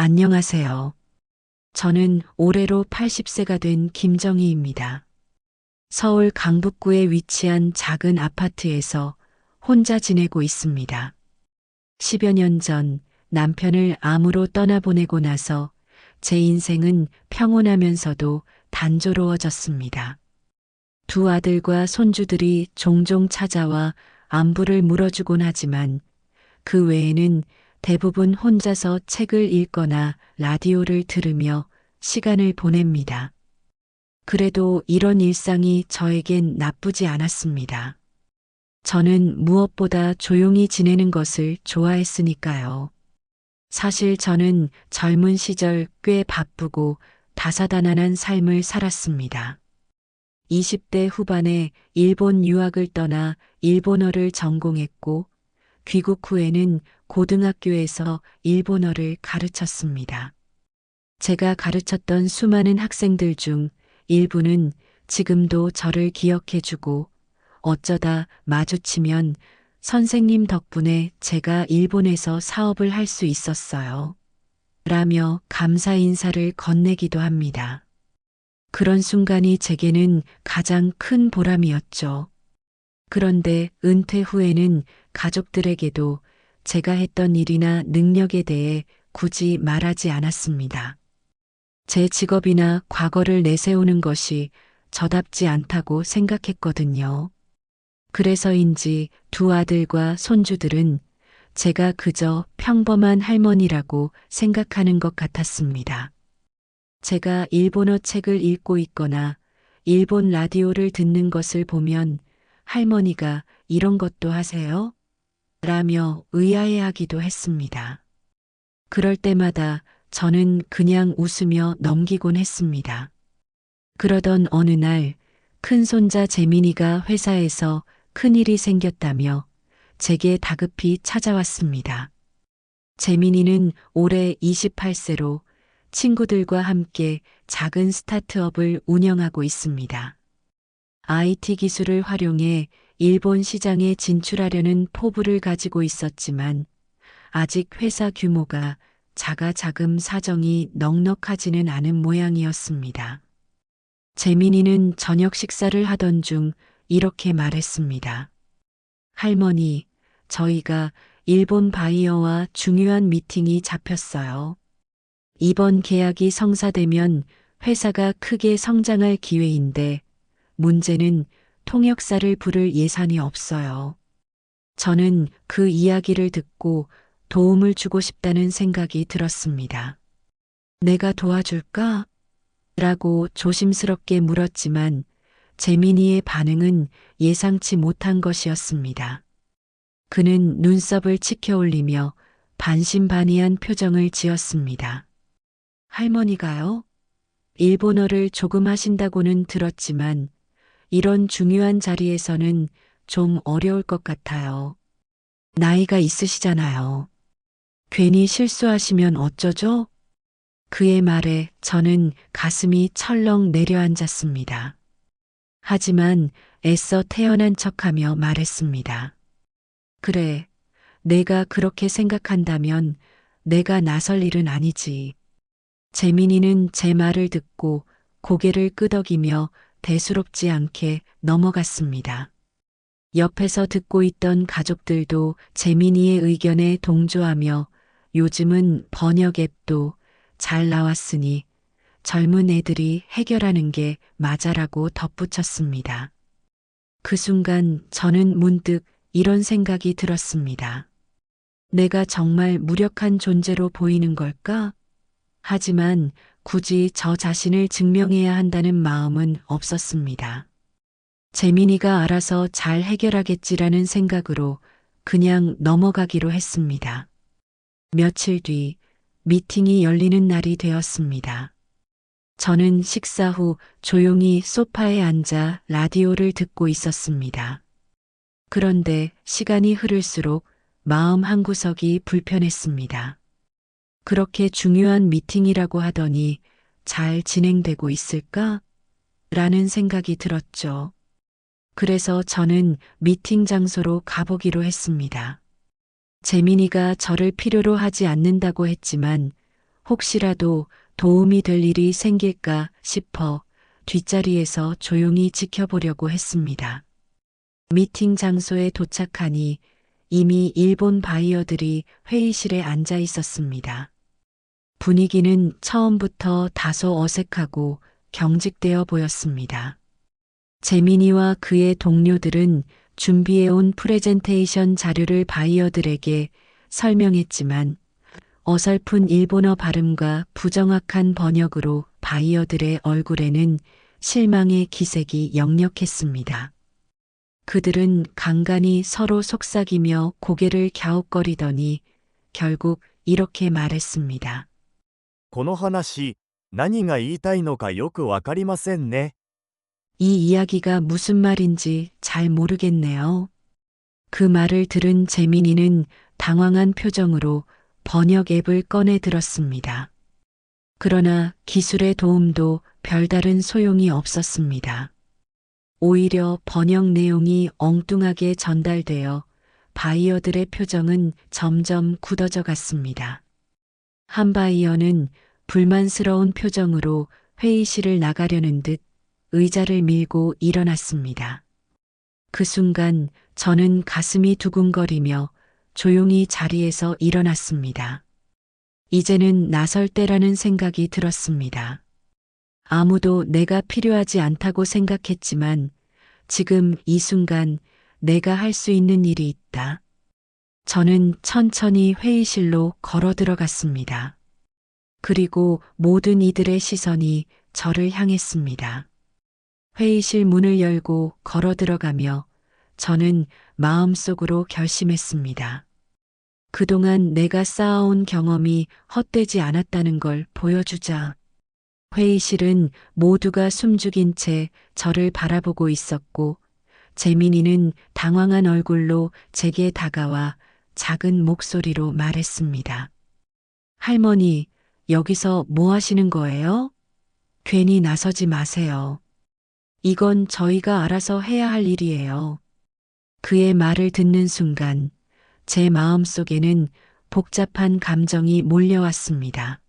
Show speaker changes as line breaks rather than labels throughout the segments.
안녕하세요. 저는 올해로 80세가 된 김정희입니다. 서울 강북구에 위치한 작은 아파트에서 혼자 지내고 있습니다. 10여 년 전 남편을 암으로 떠나보내고 나서 제 인생은 평온하면서도 단조로워졌습니다. 두 아들과 손주들이 종종 찾아와 안부를 물어주곤 하지만 그 외에는 대부분 혼자서 책을 읽거나 라디오를 들으며 시간을 보냅니다. 그래도 이런 일상이 저에겐 나쁘지 않았습니다. 저는 무엇보다 조용히 지내는 것을 좋아했으니까요. 사실 저는 젊은 시절 꽤 바쁘고 다사다난한 삶을 살았습니다. 20대 후반에 일본 유학을 떠나 일본어를 전공했고 귀국 후에는 고등학교에서 일본어를 가르쳤습니다. 제가 가르쳤던 수많은 학생들 중 일부는 지금도 저를 기억해주고 어쩌다 마주치면 선생님 덕분에 제가 일본에서 사업을 할 수 있었어요. 라며 감사 인사를 건네기도 합니다. 그런 순간이 제게는 가장 큰 보람이었죠. 그런데 은퇴 후에는 가족들에게도 제가 했던 일이나 능력에 대해 굳이 말하지 않았습니다. 제 직업이나 과거를 내세우는 것이 저답지 않다고 생각했거든요. 그래서인지 두 아들과 손주들은 제가 그저 평범한 할머니라고 생각하는 것 같았습니다. 제가 일본어 책을 읽고 있거나 일본 라디오를 듣는 것을 보면 할머니가 이런 것도 하세요? 라며 의아해하기도 했습니다. 그럴 때마다 저는 그냥 웃으며 넘기곤 했습니다. 그러던 어느 날 큰손자 재민이가 회사에서 큰일이 생겼다며 제게 다급히 찾아왔습니다. 재민이는 올해 28세로 친구들과 함께 작은 스타트업을 운영하고 있습니다. IT 기술을 활용해 일본 시장에 진출하려는 포부를 가지고 있었지만 아직 회사 규모가 작아 자금 사정이 넉넉하지는 않은 모양이었습니다. 재민이는 저녁 식사를 하던 중 이렇게 말했습니다. 할머니, 저희가 일본 바이어와 중요한 미팅이 잡혔어요. 이번 계약이 성사되면 회사가 크게 성장할 기회인데 문제는 통역사를 부를 예산이 없어요. 저는 그 이야기를 듣고 도움을 주고 싶다는 생각이 들었습니다. 내가 도와줄까? 라고 조심스럽게 물었지만 재민이의 반응은 예상치 못한 것이었습니다. 그는 눈썹을 치켜 올리며 반신반의한 표정을 지었습니다. 할머니가요? 일본어를 조금 하신다고는 들었지만 이런 중요한 자리에서는 좀 어려울 것 같아요. 나이가 있으시잖아요. 괜히 실수하시면 어쩌죠? 그의 말에 저는 가슴이 철렁 내려앉았습니다. 하지만 애써 태연한 척하며 말했습니다. 그래, 내가 그렇게 생각한다면 내가 나설 일은 아니지. 재민이는 제 말을 듣고 고개를 끄덕이며 대수롭지 않게 넘어갔습니다. 옆에서 듣고 있던 가족들도 재민이의 의견에 동조하며 요즘은 번역 앱도 잘 나왔으니 젊은 애들이 해결하는 게 맞아라고 덧붙였습니다. 그 순간 저는 문득 이런 생각이 들었습니다. 내가 정말 무력한 존재로 보이는 걸까? 하지만 굳이 저 자신을 증명해야 한다는 마음은 없었습니다. 재민이가 알아서 잘 해결하겠지라는 생각으로 그냥 넘어가기로 했습니다. 며칠 뒤 미팅이 열리는 날이 되었습니다. 저는 식사 후 조용히 소파에 앉아 라디오를 듣고 있었습니다. 그런데 시간이 흐를수록 마음 한구석이 불편했습니다. 그렇게 중요한 미팅이라고 하더니 잘 진행되고 있을까? 라는 생각이 들었죠. 그래서 저는 미팅 장소로 가보기로 했습니다. 재민이가 저를 필요로 하지 않는다고 했지만 혹시라도 도움이 될 일이 생길까 싶어 뒷자리에서 조용히 지켜보려고 했습니다. 미팅 장소에 도착하니 이미 일본 바이어들이 회의실에 앉아 있었습니다. 분위기는 처음부터 다소 어색하고 경직되어 보였습니다. 재민이와 그의 동료들은 준비해온 프레젠테이션 자료를 바이어들에게 설명했지만 어설픈 일본어 발음과 부정확한 번역으로 바이어들의 얼굴에는 실망의 기색이 역력했습니다. 그들은 간간히 서로 속삭이며 고개를 갸웃거리더니 결국 이렇게 말했습니다.
この話、何が言いたいのかよくわかりませんね。
이 이야기가 무슨 말인지 잘 모르겠네요. 그 말을 들은 재민이는 당황한 표정으로 번역 앱을 꺼내 들었습니다. 그러나 기술의 도움도 별다른 소용이 없었습니다. 오히려 번역 내용이 엉뚱하게 전달되어 바이어들의 표정은 점점 굳어져 갔습니다. 한 바이어는 불만스러운 표정으로 회의실을 나가려는 듯 의자를 밀고 일어났습니다. 그 순간 저는 가슴이 두근거리며 조용히 자리에서 일어났습니다. 이제는 나설 때라는 생각이 들었습니다. 아무도 내가 필요하지 않다고 생각했지만 지금 이 순간 내가 할 수 있는 일이 있다. 저는 천천히 회의실로 걸어 들어갔습니다. 그리고 모든 이들의 시선이 저를 향했습니다. 회의실 문을 열고 걸어 들어가며 저는 마음속으로 결심했습니다. 그동안 내가 쌓아온 경험이 헛되지 않았다는 걸 보여주자. 회의실은 모두가 숨죽인 채 저를 바라보고 있었고 재민이는 당황한 얼굴로 제게 다가와 작은 목소리로 말했습니다. 할머니, 여기서 뭐 하시는 거예요? 괜히 나서지 마세요. 이건 저희가 알아서 해야 할 일이에요. 그의 말을 듣는 순간 제 마음속에는 복잡한 감정이 몰려왔습니다.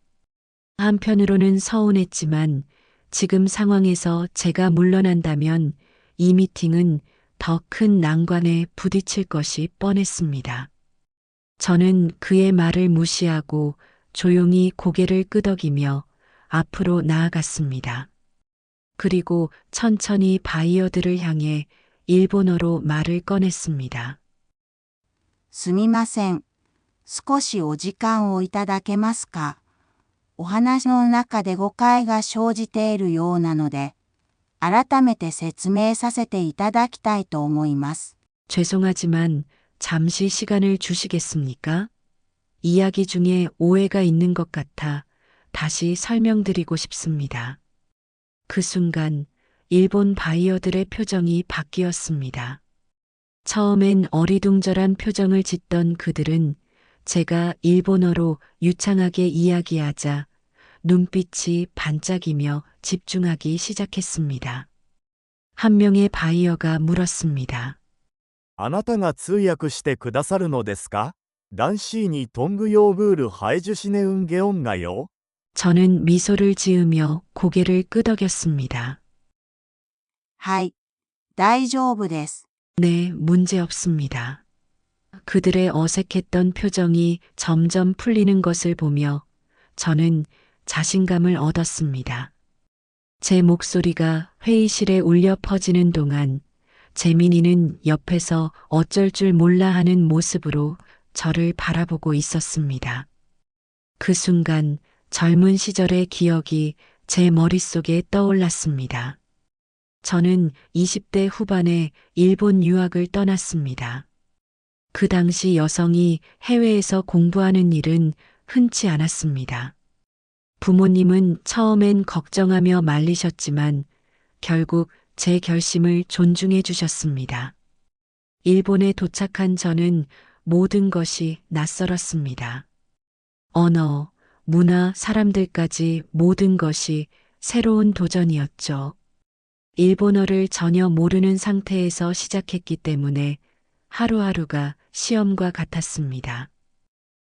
한편으로는 서운했지만 지금 상황에서 제가 물러난다면 이 미팅은 더 큰 난관에 부딪힐 것이 뻔했습니다. 저는 그의 말을 무시하고 조용히 고개를 끄덕이며 앞으로 나아갔습니다. 그리고 천천히 바이어들을 향해 일본어로 말을 꺼냈습니다.
すみません。少しお時間をいただけますか。お話の中で誤解が生じているようなので、改めて説明させていただきたいと思います。
죄송하지만 잠시 시간을 주시겠습니까? 이야기 중에 오해가 있는 것 같아 다시 설명드리고 싶습니다. 그 순간 일본 바이어들의 표정이 바뀌었습니다. 처음엔 어리둥절한 표정을 짓던 그들은 제가 일본어로 유창하게 이야기하자 눈빛이 반짝이며 집중하기 시작했습니다. 한 명의 바이어가 물었습니다.
あなたが通訳してくださるのですか？男子にトングヨーグールハイジュシネウンゲオンガ요?
저는 미소를 지으며 고개를 끄덕였습니다.
はい、大丈夫です。
네, 문제 없습니다. 그들의 어색했던 표정이 점점 풀리는 것을 보며 저는 자신감을 얻었습니다. 제 목소리가 회의실에 울려 퍼지는 동안 재민이는 옆에서 어쩔 줄 몰라 하는 모습으로 저를 바라보고 있었습니다. 그 순간 젊은 시절의 기억이 제 머릿속에 떠올랐습니다. 저는 20대 후반에 일본 유학을 떠났습니다. 그 당시 여성이 해외에서 공부하는 일은 흔치 않았습니다. 부모님은 처음엔 걱정하며 말리셨지만 결국 제 결심을 존중해 주셨습니다. 일본에 도착한 저는 모든 것이 낯설었습니다. 언어, 문화, 사람들까지 모든 것이 새로운 도전이었죠. 일본어를 전혀 모르는 상태에서 시작했기 때문에 하루하루가 시험과 같았습니다.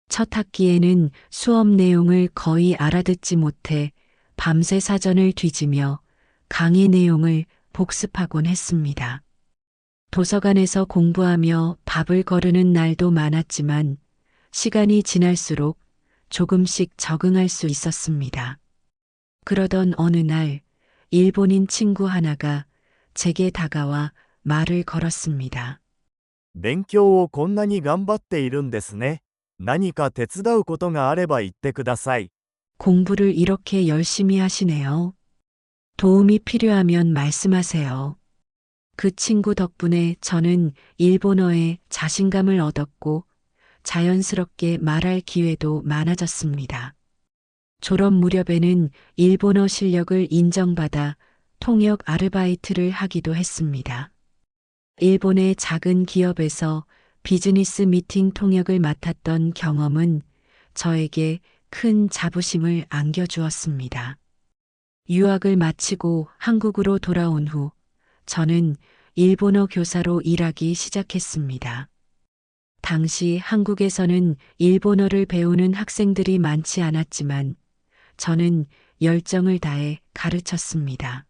첫 학기에는 수업 내용을 거의 알아듣지 못해 밤새 사전을 뒤지며 강의 내용을 복습하곤 했습니다. 도서관에서 공부하며 밥을 거르는 날도 많았지만 시간이 지날수록 조금씩 적응할 수 있었습니다. 그러던 어느 날 일본인 친구 하나가 제게 다가와 말을 걸었습니다.
勉強をこんなに頑張っているんですね。何か手伝うことがあれば言ってください。
공부를 이렇게 열심히 하시네요. 도움이 필요하면 말씀하세요. 그 친구 덕분에 저는 일본어에 자신감을 얻었고 자연스럽게 말할 기회도 많아졌습니다. 졸업 무렵에는 일본어 실력을 인정받아 통역 아르바이트를 하기도 했습니다. 일본의 작은 기업에서 비즈니스 미팅 통역을 맡았던 경험은 저에게 큰 자부심을 안겨주었습니다. 유학을 마치고 한국으로 돌아온 후 저는 일본어 교사로 일하기 시작했습니다. 당시 한국에서는 일본어를 배우는 학생들이 많지 않았지만 저는 열정을 다해 가르쳤습니다.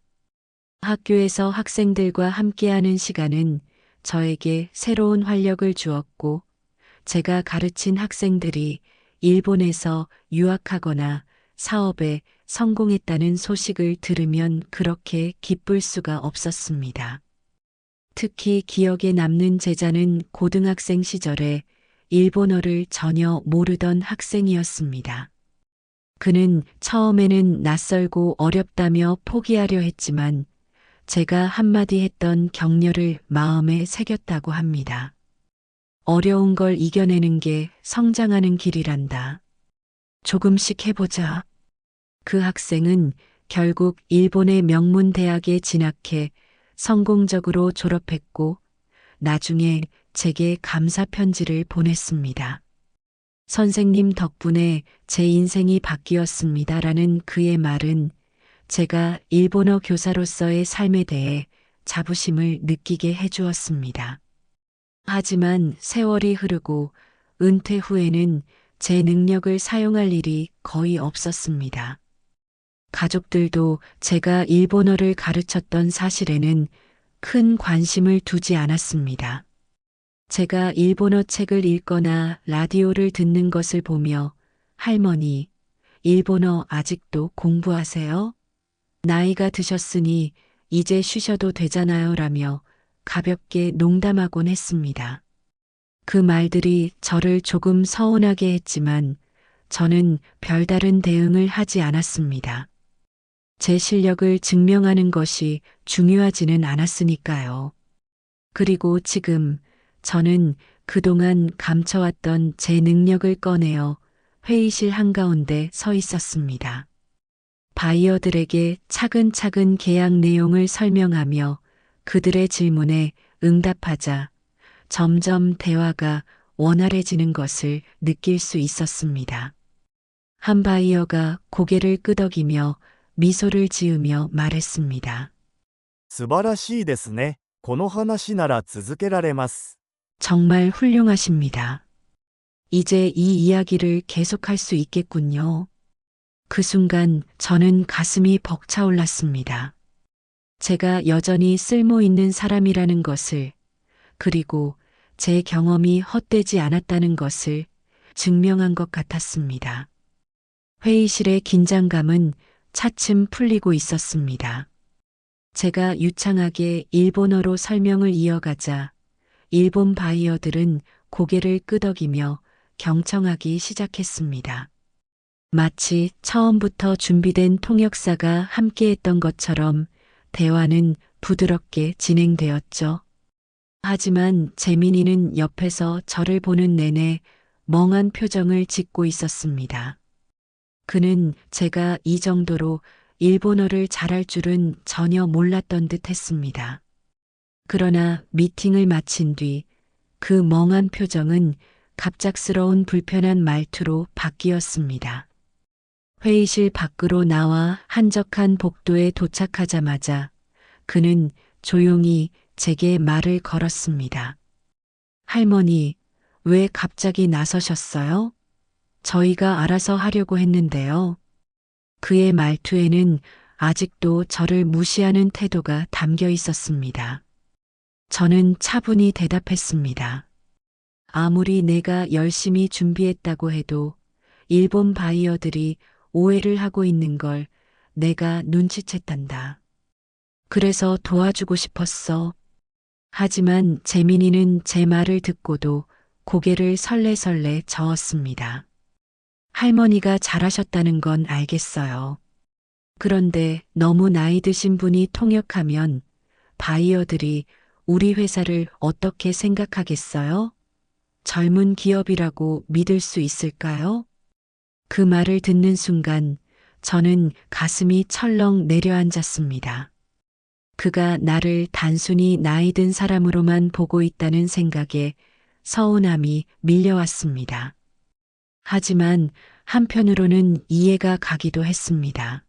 학교에서 학생들과 함께하는 시간은 저에게 새로운 활력을 주었고 제가 가르친 학생들이 일본에서 유학하거나 사업에 성공했다는 소식을 들으면 그렇게 기쁠 수가 없었습니다. 특히 기억에 남는 제자는 고등학생 시절에 일본어를 전혀 모르던 학생이었습니다. 그는 처음에는 낯설고 어렵다며 포기하려 했지만 제가 한마디 했던 격려를 마음에 새겼다고 합니다. 어려운 걸 이겨내는 게 성장하는 길이란다. 조금씩 해보자. 그 학생은 결국 일본의 명문 대학에 진학해 성공적으로 졸업했고 나중에 제게 감사 편지를 보냈습니다. 선생님 덕분에 제 인생이 바뀌었습니다라는 그의 말은 제가 일본어 교사로서의 삶에 대해 자부심을 느끼게 해주었습니다. 하지만 세월이 흐르고 은퇴 후에는 제 능력을 사용할 일이 거의 없었습니다. 가족들도 제가 일본어를 가르쳤던 사실에는 큰 관심을 두지 않았습니다. 제가 일본어 책을 읽거나 라디오를 듣는 것을 보며 할머니, 일본어 아직도 공부하세요? 나이가 드셨으니 이제 쉬셔도 되잖아요 라며 가볍게 농담하곤 했습니다. 그 말들이 저를 조금 서운하게 했지만 저는 별다른 대응을 하지 않았습니다. 제 실력을 증명하는 것이 중요하지는 않았으니까요. 그리고 지금 저는 그동안 감춰왔던 제 능력을 꺼내어 회의실 한가운데 서 있었습니다. 바이어들에게 차근차근 계약 내용을 설명하며 그들의 질문에 응답하자 점점 대화가 원활해지는 것을 느낄 수 있었습니다. 한 바이어가 고개를 끄덕이며 미소를 지으며 말했습니다.
素晴らしいですね。この話なら続けられます。
정말 훌륭하십니다. 이제 이 이야기를 계속할 수 있겠군요. 그 순간 저는 가슴이 벅차올랐습니다. 제가 여전히 쓸모 있는 사람이라는 것을, 그리고 제 경험이 헛되지 않았다는 것을 증명한 것 같았습니다. 회의실의 긴장감은 차츰 풀리고 있었습니다. 제가 유창하게 일본어로 설명을 이어가자 일본 바이어들은 고개를 끄덕이며 경청하기 시작했습니다. 마치 처음부터 준비된 통역사가 함께했던 것처럼 대화는 부드럽게 진행되었죠. 하지만 재민이는 옆에서 저를 보는 내내 멍한 표정을 짓고 있었습니다. 그는 제가 이 정도로 일본어를 잘할 줄은 전혀 몰랐던 듯 했습니다. 그러나 미팅을 마친 뒤 그 멍한 표정은 갑작스러운 불편한 말투로 바뀌었습니다. 회의실 밖으로 나와 한적한 복도에 도착하자마자 그는 조용히 제게 말을 걸었습니다. 할머니, 왜 갑자기 나서셨어요? 저희가 알아서 하려고 했는데요. 그의 말투에는 아직도 저를 무시하는 태도가 담겨 있었습니다. 저는 차분히 대답했습니다. 아무리 내가 열심히 준비했다고 해도 일본 바이어들이 오해를 하고 있는 걸 내가 눈치챘단다. 그래서 도와주고 싶었어. 하지만 재민이는 제 말을 듣고도 고개를 설레설레 저었습니다. 할머니가 잘하셨다는 건 알겠어요. 그런데 너무 나이 드신 분이 통역하면 바이어들이 우리 회사를 어떻게 생각하겠어요? 젊은 기업이라고 믿을 수 있을까요? 그 말을 듣는 순간 저는 가슴이 철렁 내려앉았습니다. 그가 나를 단순히 나이 든 사람으로만 보고 있다는 생각에 서운함이 밀려왔습니다. 하지만 한편으로는 이해가 가기도 했습니다.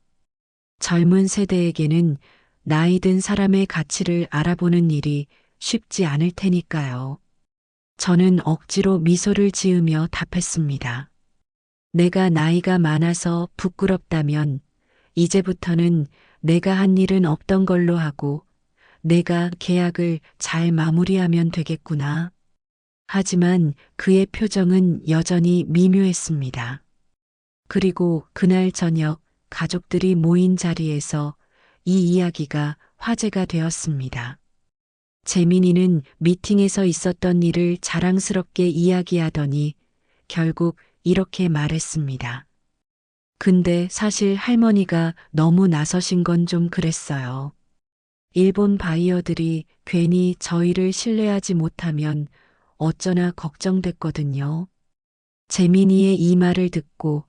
젊은 세대에게는 나이 든 사람의 가치를 알아보는 일이 쉽지 않을 테니까요. 저는 억지로 미소를 지으며 답했습니다. 내가 나이가 많아서 부끄럽다면 이제부터는 내가 한 일은 없던 걸로 하고 내가 계약을 잘 마무리하면 되겠구나. 하지만 그의 표정은 여전히 미묘했습니다. 그리고 그날 저녁 가족들이 모인 자리에서 이 이야기가 화제가 되었습니다. 재민이는 미팅에서 있었던 일을 자랑스럽게 이야기하더니 결국 이렇게 말했습니다. 근데 사실 할머니가 너무 나서신 건 좀 그랬어요. 일본 바이어들이 괜히 저희를 신뢰하지 못하면 어쩌나 걱정됐거든요. 재민이의 이 말을 듣고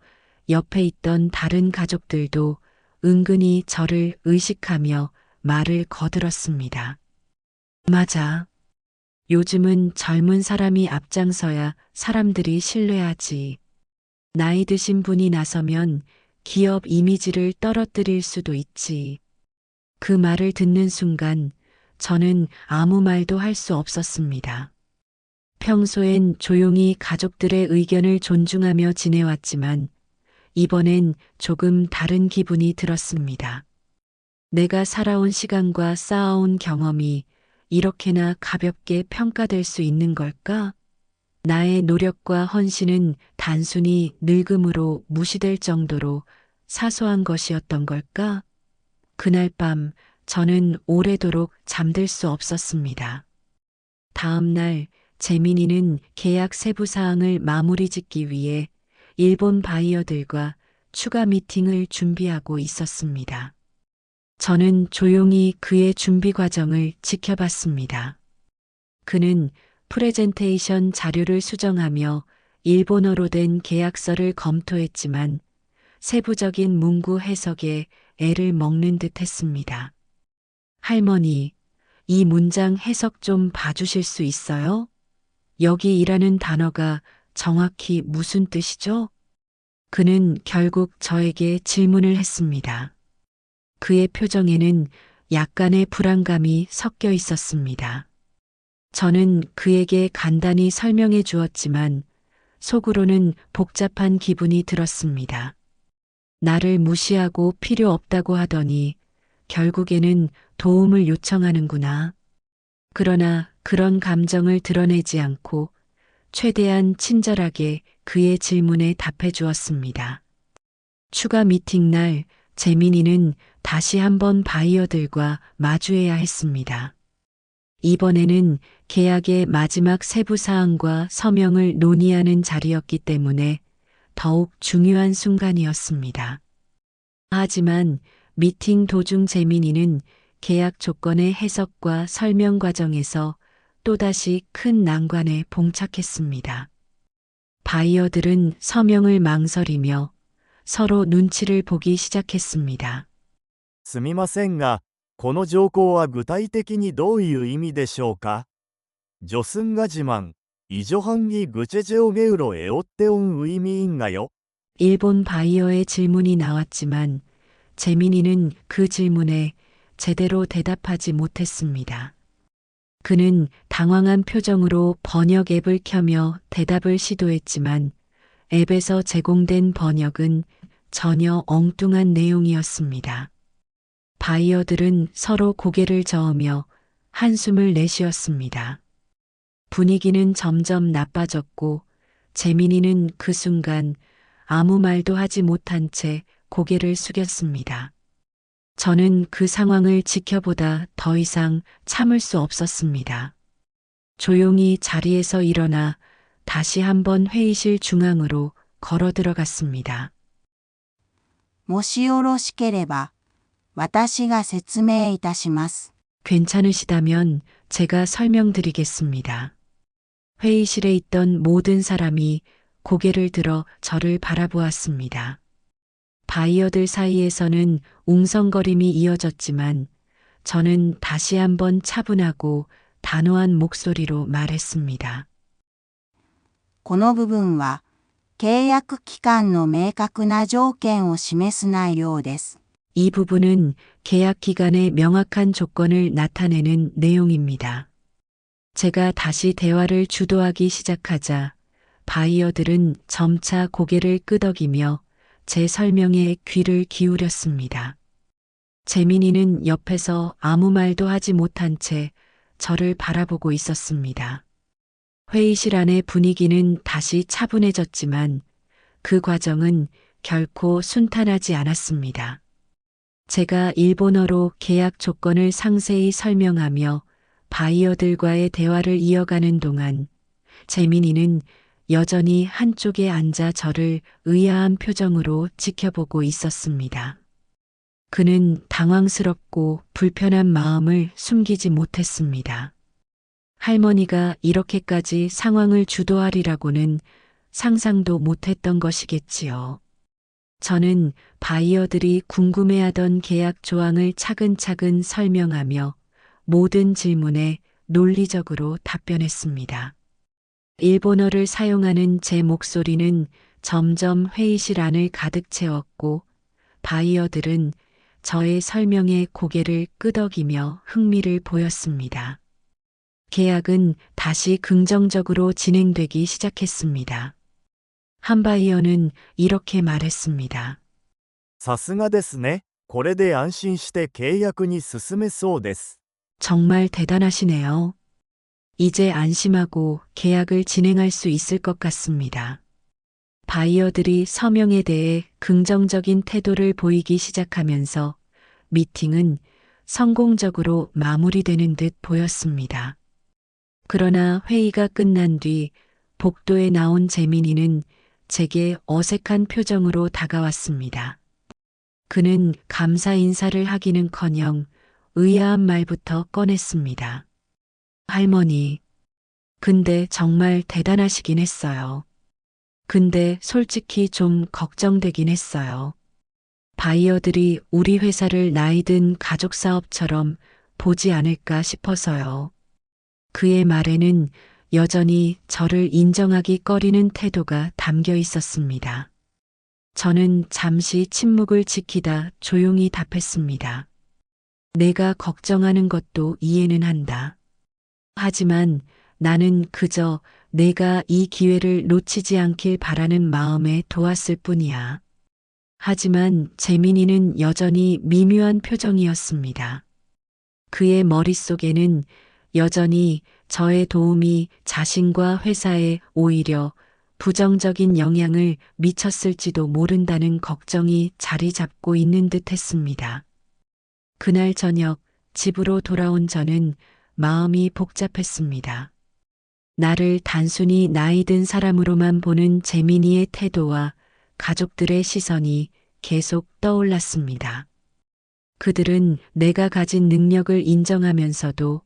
옆에 있던 다른 가족들도 은근히 저를 의식하며 말을 거들었습니다. 맞아. 요즘은 젊은 사람이 앞장서야 사람들이 신뢰하지. 나이 드신 분이 나서면 기업 이미지를 떨어뜨릴 수도 있지. 그 말을 듣는 순간 저는 아무 말도 할 수 없었습니다. 평소엔 조용히 가족들의 의견을 존중하며 지내왔지만 이번엔 조금 다른 기분이 들었습니다. 내가 살아온 시간과 쌓아온 경험이 이렇게나 가볍게 평가될 수 있는 걸까? 나의 노력과 헌신은 단순히 늙음으로 무시될 정도로 사소한 것이었던 걸까? 그날 밤 저는 오래도록 잠들 수 없었습니다. 다음 날 재민이는 계약 세부 사항을 마무리 짓기 위해 일본 바이어들과 추가 미팅을 준비하고 있었습니다. 저는 조용히 그의 준비 과정을 지켜봤습니다. 그는 프레젠테이션 자료를 수정하며 일본어로 된 계약서를 검토했지만 세부적인 문구 해석에 애를 먹는 듯 했습니다. 할머니, 이 문장 해석 좀 봐주실 수 있어요? 여기 이라는 단어가 정확히 무슨 뜻이죠? 그는 결국 저에게 질문을 했습니다. 그의 표정에는 약간의 불안감이 섞여 있었습니다. 저는 그에게 간단히 설명해 주었지만 속으로는 복잡한 기분이 들었습니다. 나를 무시하고 필요 없다고 하더니 결국에는 도움을 요청하는구나. 그러나 그런 감정을 드러내지 않고 최대한 친절하게 그의 질문에 답해 주었습니다. 추가 미팅 날 재민이는 다시 한번 바이어들과 마주해야 했습니다. 이번에는 계약의 마지막 세부 사항과 서명을 논의하는 자리였기 때문에 더욱 중요한 순간이었습니다. 하지만 미팅 도중 재민이는 계약 조건의 해석과 설명 과정에서 또다시 큰 난관에 봉착했습니다. 바이어들은 서명을 망설이며 서로 눈치를 보기 시작했습니다.
すみませんが、この条項は具体的にどういう意味でしょうか。ジョスンガ自慢、イジョハンギグチェジェオゲウロエオッテオンウイミインガよ。
일본 바이어의 질문이 나왔지만 재민이는 그 질문에 제대로 대답하지 못했습니다. 그는 당황한 표정으로 번역 앱을 켜며 대답을 시도했지만 앱에서 제공된 번역은 전혀 엉뚱한 내용이었습니다. 바이어들은 서로 고개를 저으며 한숨을 내쉬었습니다. 분위기는 점점 나빠졌고 재민이는 그 순간 아무 말도 하지 못한 채 고개를 숙였습니다. 저는 그 상황을 지켜보다 더 이상 참을 수 없었습니다. 조용히 자리에서 일어나 다시 한번 회의실 중앙으로 걸어 들어갔습니다.
もしよろしければ、私が説明いたします。
괜찮으시다면 제가 설명드리겠습니다. 회의실에 있던 모든 사람이 고개를 들어 저를 바라보았습니다. 바이어들 사이에서는 웅성거림이 이어졌지만 저는 다시 한번 차분하고 단호한 목소리로 말했습니다.
この部分は、契約期間の明確な条件を示す内容です。
이 부분은 계약 기간의 명확한 조건을 나타내는 내용입니다. 제가 다시 대화를 주도하기 시작하자 바이어들은 점차 고개를 끄덕이며 제 설명에 귀를 기울였습니다. 재민이는 옆에서 아무 말도 하지 못한 채 저를 바라보고 있었습니다. 회의실 안의 분위기는 다시 차분해졌지만 그 과정은 결코 순탄하지 않았습니다. 제가 일본어로 계약 조건을 상세히 설명하며 바이어들과의 대화를 이어가는 동안 재민이는 여전히 한쪽에 앉아 저를 의아한 표정으로 지켜보고 있었습니다. 그는 당황스럽고 불편한 마음을 숨기지 못했습니다. 할머니가 이렇게까지 상황을 주도하리라고는 상상도 못했던 것이겠지요. 저는 바이어들이 궁금해하던 계약 조항을 차근차근 설명하며 모든 질문에 논리적으로 답변했습니다. 일본어를 사용하는 제 목소리는 점점 회의실 안을 가득 채웠고 바이어들은 저의 설명에 고개를 끄덕이며 흥미를 보였습니다. 계약은 다시 긍정적으로 진행되기 시작했습니다. 한 바이어는 이렇게 말했습니다.
さすがですね。これで安心して契約に進めそうです。
정말 대단하시네요. 이제 안심하고 계약을 진행할 수 있을 것 같습니다. 바이어들이 서명에 대해 긍정적인 태도를 보이기 시작하면서 미팅은 성공적으로 마무리되는 듯 보였습니다. 그러나 회의가 끝난 뒤 복도에 나온 재민이는 제게 어색한 표정으로 다가왔습니다. 그는 감사 인사를 하기는커녕 의아한 말부터 꺼냈습니다. 할머니, 근데 정말 대단하시긴 했어요. 근데 솔직히 좀 걱정되긴 했어요. 바이어들이 우리 회사를 나이든 가족 사업처럼 보지 않을까 싶어서요. 그의 말에는 여전히 저를 인정하기 꺼리는 태도가 담겨 있었습니다. 저는 잠시 침묵을 지키다 조용히 답했습니다. 내가 걱정하는 것도 이해는 한다. 하지만 나는 그저 내가 이 기회를 놓치지 않길 바라는 마음에 도왔을 뿐이야. 하지만 재민이는 여전히 미묘한 표정이었습니다. 그의 머릿속에는 여전히 저의 도움이 자신과 회사에 오히려 부정적인 영향을 미쳤을지도 모른다는 걱정이 자리 잡고 있는 듯 했습니다. 그날 저녁 집으로 돌아온 저는 마음이 복잡했습니다. 나를 단순히 나이 든 사람으로만 보는 재민이의 태도와 가족들의 시선이 계속 떠올랐습니다. 그들은 내가 가진 능력을 인정하면서도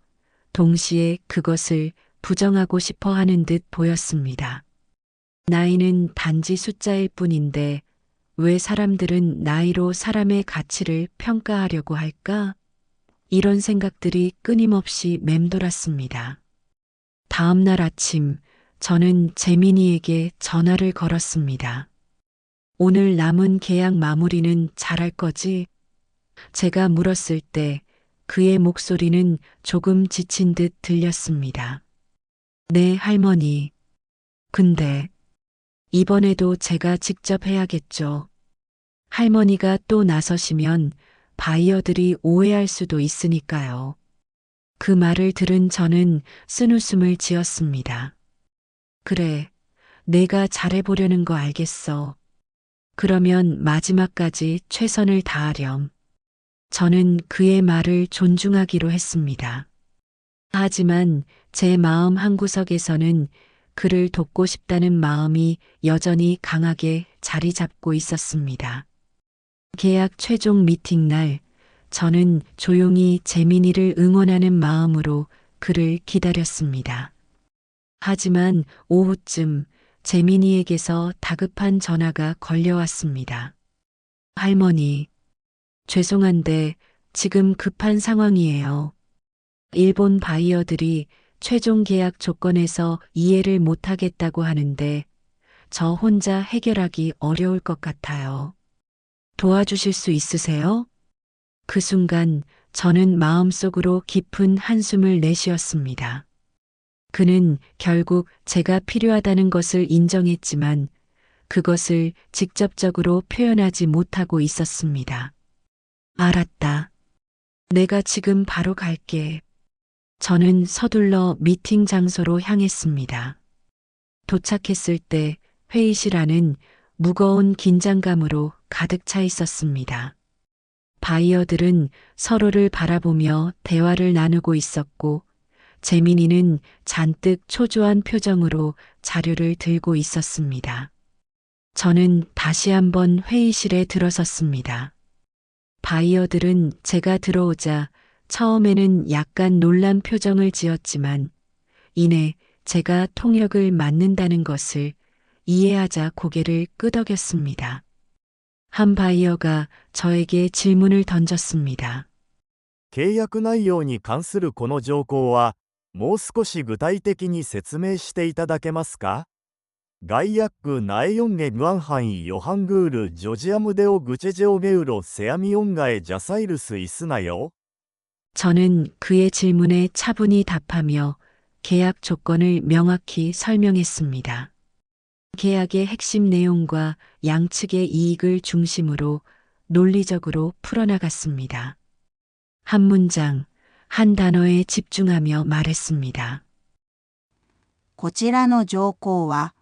동시에 그것을 부정하고 싶어 하는 듯 보였습니다. 나이는 단지 숫자일 뿐인데 왜 사람들은 나이로 사람의 가치를 평가하려고 할까? 이런 생각들이 끊임없이 맴돌았습니다. 다음 날 아침 저는 재민이에게 전화를 걸었습니다. 오늘 남은 계약 마무리는 잘할 거지? 제가 물었을 때 그의 목소리는 조금 지친 듯 들렸습니다. 네, 할머니. 근데 이번에도 제가 직접 해야겠죠. 할머니가 또 나서시면 바이어들이 오해할 수도 있으니까요. 그 말을 들은 저는 쓴웃음을 지었습니다. 그래, 내가 잘해보려는 거 알겠어. 그러면 마지막까지 최선을 다하렴. 저는 그의 말을 존중하기로 했습니다. 하지만 제 마음 한구석에서는 그를 돕고 싶다는 마음이 여전히 강하게 자리 잡고 있었습니다. 계약 최종 미팅 날, 저는 조용히 재민이를 응원하는 마음으로 그를 기다렸습니다. 하지만 오후쯤 재민이에게서 다급한 전화가 걸려왔습니다. 할머니, 죄송한데 지금 급한 상황이에요. 일본 바이어들이 최종 계약 조건에서 이해를 못하겠다고 하는데 저 혼자 해결하기 어려울 것 같아요. 도와주실 수 있으세요? 그 순간 저는 마음속으로 깊은 한숨을 내쉬었습니다. 그는 결국 제가 필요하다는 것을 인정했지만 그것을 직접적으로 표현하지 못하고 있었습니다. 알았다. 내가 지금 바로 갈게. 저는 서둘러 미팅 장소로 향했습니다. 도착했을 때 회의실 안은 무거운 긴장감으로 가득 차 있었습니다. 바이어들은 서로를 바라보며 대화를 나누고 있었고, 재민이는 잔뜩 초조한 표정으로 자료를 들고 있었습니다. 저는 다시 한번 회의실에 들어섰습니다. 바이어들은 제가 들어오자 처음에는 약간 놀란 표정을 지었지만 이내 제가 통역을 맡는다는 것을 이해하자 고개를 끄덕였습니다. 한 바이어가 저에게 질문을 던졌습니다.
契約内容に関するこの条項は、もう少し具体的に説明していただけますか？概約나에용에 무한한이 요한그르 조지아무데오 구체제오게우로 세아미온가에 자사이르스 있으나요?
저는 그의 질문에 차분히 답하며 계약 조건을 명확히 설명했습니다. 계약의 핵심 내용과 양측의 이익을 중심으로 논리적으로 풀어나갔습니다. 한 문장, 한 단어에 집중하며 말했습니다.
こちらの条項は、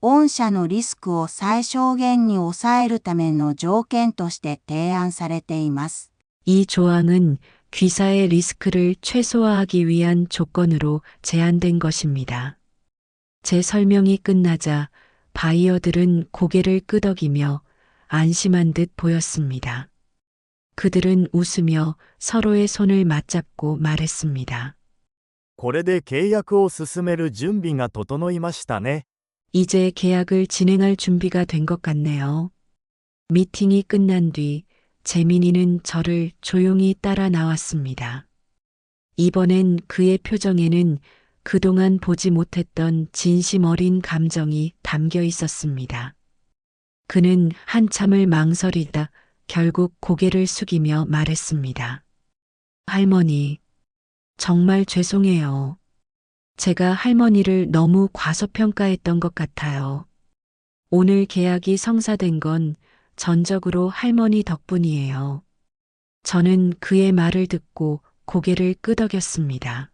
御社のリスクを最小限に抑えるための条件として提案されています。
이 조항은 귀사의 리스크를 최소화하기 위한 조건으로 제안된 것입니다. 제 설명이 끝나자 바이어들은 고개를 끄덕이며 안심한 듯 보였습니다. 그들은 웃으며 서로의 손을 맞잡고 말했습니다.
これで契約を進める準備が整いましたね。
이제 계약을 진행할 준비가 된 것 같네요. 미팅이 끝난 뒤 재민이는 저를 조용히 따라 나왔습니다. 이번엔 그의 표정에는 그동안 보지 못했던 진심 어린 감정이 담겨 있었습니다. 그는 한참을 망설이다 결국 고개를 숙이며 말했습니다. 할머니, 정말 죄송해요. 제가 할머니를 너무 과소평가했던 것 같아요. 오늘 계약이 성사된 건 전적으로 할머니 덕분이에요. 저는 그의 말을 듣고 고개를 끄덕였습니다.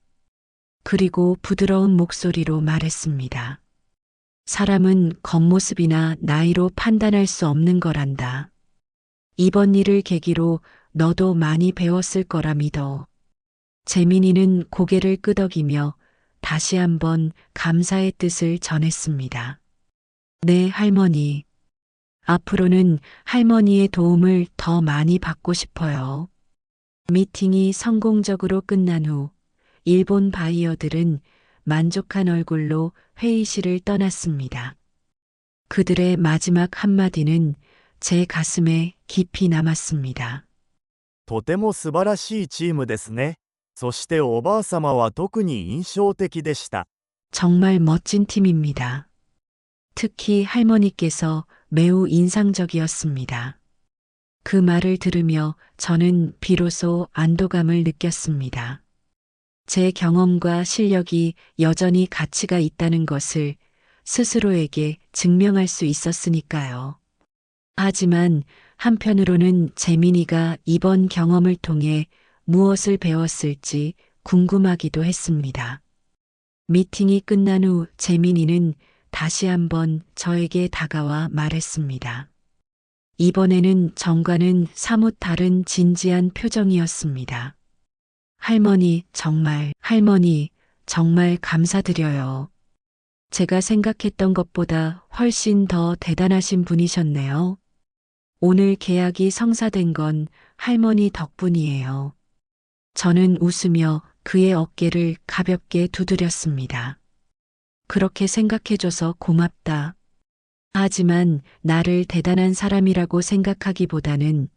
그리고 부드러운 목소리로 말했습니다. 사람은 겉모습이나 나이로 판단할 수 없는 거란다. 이번 일을 계기로 너도 많이 배웠을 거라 믿어. 재민이는 고개를 끄덕이며 다시 한번 감사의 뜻을 전했습니다. 네, 할머니. 앞으로는 할머니의 도움을 더 많이 받고 싶어요. 미팅이 성공적으로 끝난 후 일본 바이어들은 만족한 얼굴로 회의실을 떠났습니다. 그들의 마지막 한마디는 제 가슴에 깊이 남았습니다.
とても素晴らしいチームですね。そしておばあ様は特に印象的でした。
정말 멋진 팀입니다. 특히 할머니께서 매우 인상적이었습니다. 그 말을 들으며 저는 비로소 안도감을 느꼈습니다. 제 경험과 실력이 여전히 가치가 있다는 것을 스스로에게 증명할 수 있었으니까요. 하지만 한편으로는 재민이가 이번 경험을 통해 무엇을 배웠을지 궁금하기도 했습니다. 미팅이 끝난 후 재민이는 다시 한번 저에게 다가와 말했습니다. 이번에는 전과는 사뭇 다른 진지한 표정이었습니다. 할머니, 정말 감사드려요. 제가 생각했던 것보다 훨씬 더 대단하신 분이셨네요. 오늘 계약이 성사된 건 할머니 덕분이에요. 저는 웃으며 그의 어깨를 가볍게 두드렸습니다. 그렇게 생각해줘서 고맙다. 하지만 나를 대단한 사람이라고 생각하기보다는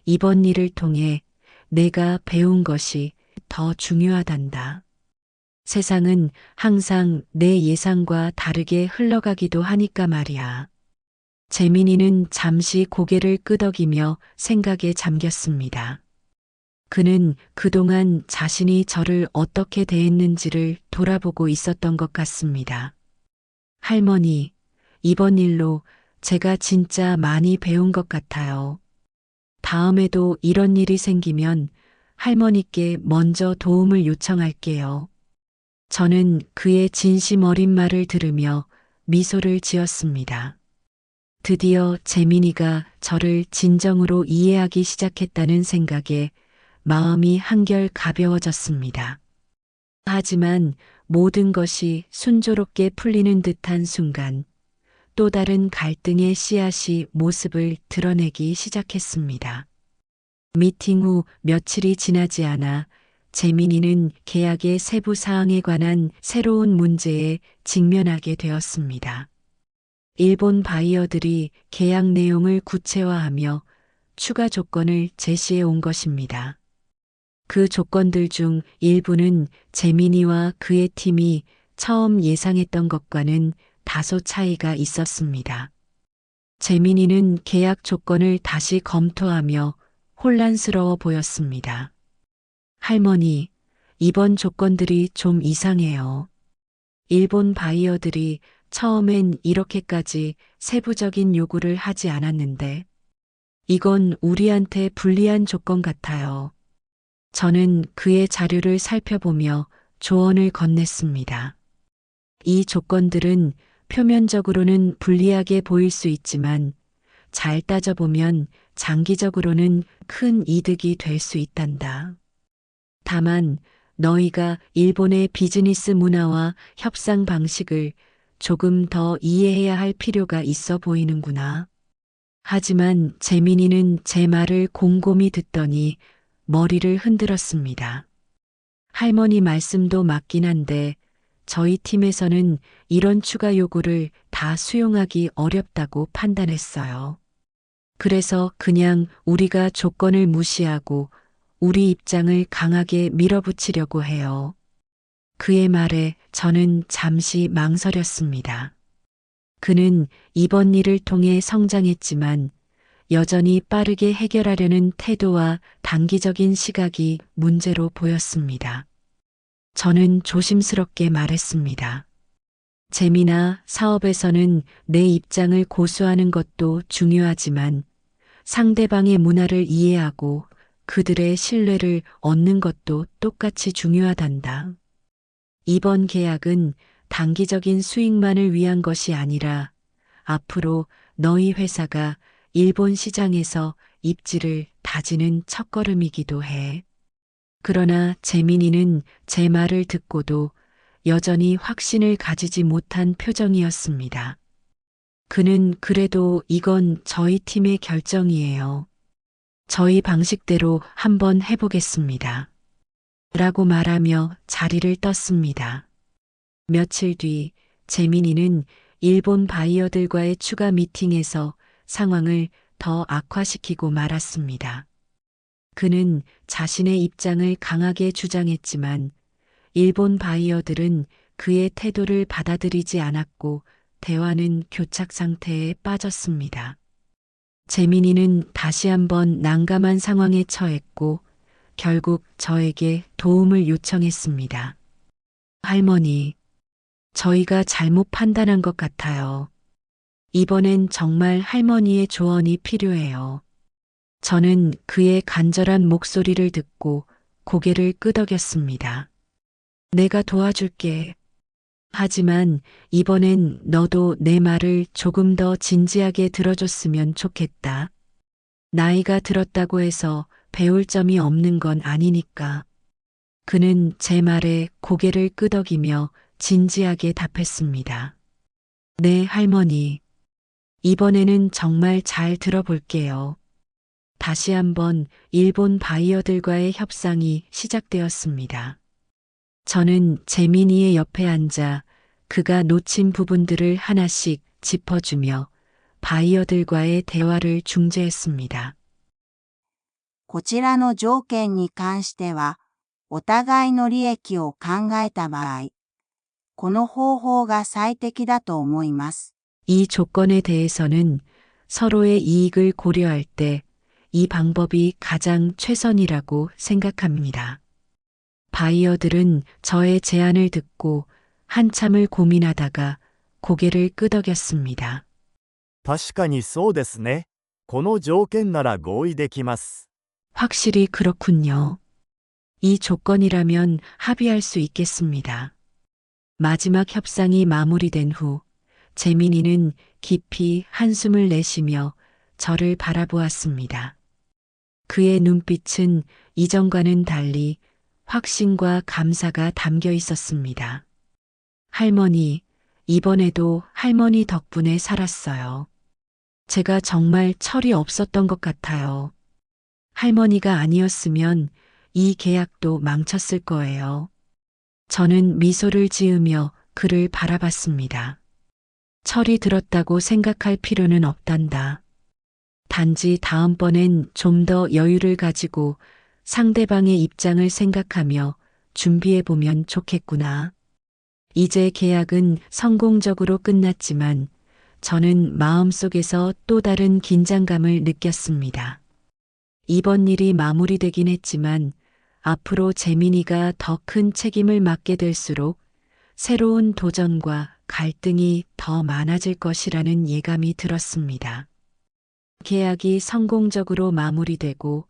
이번 일을 통해 내가 배운 것이 더 중요하단다. 세상은 항상 내 예상과 다르게 흘러가기도 하니까 말이야. 재민이는 잠시 고개를 끄덕이며 생각에 잠겼습니다. 그는 그동안 자신이 저를 어떻게 대했는지를 돌아보고 있었던 것 같습니다. 할머니, 이번 일로 제가 진짜 많이 배운 것 같아요. 다음에도 이런 일이 생기면 할머니께 먼저 도움을 요청할게요. 저는 그의 진심 어린 말을 들으며 미소를 지었습니다. 드디어 재민이가 저를 진정으로 이해하기 시작했다는 생각에 마음이 한결 가벼워졌습니다. 하지만 모든 것이 순조롭게 풀리는 듯한 순간 또 다른 갈등의 씨앗이 모습을 드러내기 시작했습니다. 미팅 후 며칠이 지나지 않아 재민이는 계약의 세부 사항에 관한 새로운 문제에 직면하게 되었습니다. 일본 바이어들이 계약 내용을 구체화하며 추가 조건을 제시해 온 것입니다. 그 조건들 중 일부는 재민이와 그의 팀이 처음 예상했던 것과는 다소 차이가 있었습니다. 재민이는 계약 조건을 다시 검토하며 혼란스러워 보였습니다. 할머니, 이번 조건들이 좀 이상해요. 일본 바이어들이 처음엔 이렇게까지 세부적인 요구를 하지 않았는데, 이건 우리한테 불리한 조건 같아요. 저는 그의 자료를 살펴보며 조언을 건넸습니다. 이 조건들은 표면적으로는 불리하게 보일 수 있지만, 잘 따져보면 장기적으로는 큰 이득이 될 수 있단다. 다만 너희가 일본의 비즈니스 문화와 협상 방식을 조금 더 이해해야 할 필요가 있어 보이는구나. 하지만 재민이는 제 말을 곰곰이 듣더니 머리를 흔들었습니다. 할머니 말씀도 맞긴 한데 저희 팀에서는 이런 추가 요구를 다 수용하기 어렵다고 판단했어요. 그래서 그냥 우리가 조건을 무시하고 우리 입장을 강하게 밀어붙이려고 해요. 그의 말에 저는 잠시 망설였습니다. 그는 이번 일을 통해 성장했지만 여전히 빠르게 해결하려는 태도와 단기적인 시각이 문제로 보였습니다. 저는 조심스럽게 말했습니다. 재미나 사업에서는 내 입장을 고수하는 것도 중요하지만 상대방의 문화를 이해하고 그들의 신뢰를 얻는 것도 똑같이 중요하단다. 이번 계약은 단기적인 수익만을 위한 것이 아니라 앞으로 너희 회사가 일본 시장에서 입지를 다지는 첫걸음이기도 해. 그러나 재민이는 제 말을 듣고도 여전히 확신을 가지지 못한 표정이었습니다. 그는 그래도 이건 저희 팀의 결정이에요. 저희 방식대로 한번 해보겠습니다. 라고 말하며 자리를 떴습니다. 며칠 뒤 재민이는 일본 바이어들과의 추가 미팅에서 상황을 더 악화시키고 말았습니다. 그는 자신의 입장을 강하게 주장했지만 일본 바이어들은 그의 태도를 받아들이지 않았고 대화는 교착 상태에 빠졌습니다. 재민이는 다시 한번 난감한 상황에 처했고 결국 저에게 도움을 요청했습니다. 할머니, 저희가 잘못 판단한 것 같아요. 이번엔 정말 할머니의 조언이 필요해요. 저는 그의 간절한 목소리를 듣고 고개를 끄덕였습니다. 내가 도와줄게. 하지만 이번엔 너도 내 말을 조금 더 진지하게 들어줬으면 좋겠다. 나이가 들었다고 해서 배울 점이 없는 건 아니니까. 그는 제 말에 고개를 끄덕이며 진지하게 답했습니다. 네, 할머니. 이번에는 정말 잘 들어볼게요. 다시 한번 일본 바이어들과의 협상이 시작되었습니다. 저는 재민이의 옆에 앉아 그가 놓친 부분들을 하나씩 짚어주며 바이어들과의 대화를 중재했습니다.
こちらの条件に関しては、お互いの利益を考えた場合、この方法が最適だと思います。
이 조건에 대해서는 서로의 이익을 고려할 때 이 방법이 가장 최선이라고 생각합니다. 바이어들은 저의 제안을 듣고 한참을 고민하다가 고개를 끄덕였습니다.
確かにそうですね。この条件なら合意できます。
확실히 그렇군요. 이 조건이라면 합의할 수 있겠습니다. 마지막 협상이 마무리된 후 재민이는 깊이 한숨을 내쉬며 저를 바라보았습니다. 그의 눈빛은 이전과는 달리 확신과 감사가 담겨 있었습니다. 할머니, 이번에도 할머니 덕분에 살았어요. 제가 정말 철이 없었던 것 같아요. 할머니가 아니었으면 이 계약도 망쳤을 거예요. 저는 미소를 지으며 그를 바라봤습니다. 철이 들었다고 생각할 필요는 없단다. 단지 다음번엔 좀 더 여유를 가지고 상대방의 입장을 생각하며 준비해보면 좋겠구나. 이제 계약은 성공적으로 끝났지만 저는 마음속에서 또 다른 긴장감을 느꼈습니다. 이번 일이 마무리되긴 했지만 앞으로 재민이가 더 큰 책임을 맡게 될수록 새로운 도전과 갈등이 더 많아질 것이라는 예감이 들었습니다. 계약이 성공적으로 마무리되고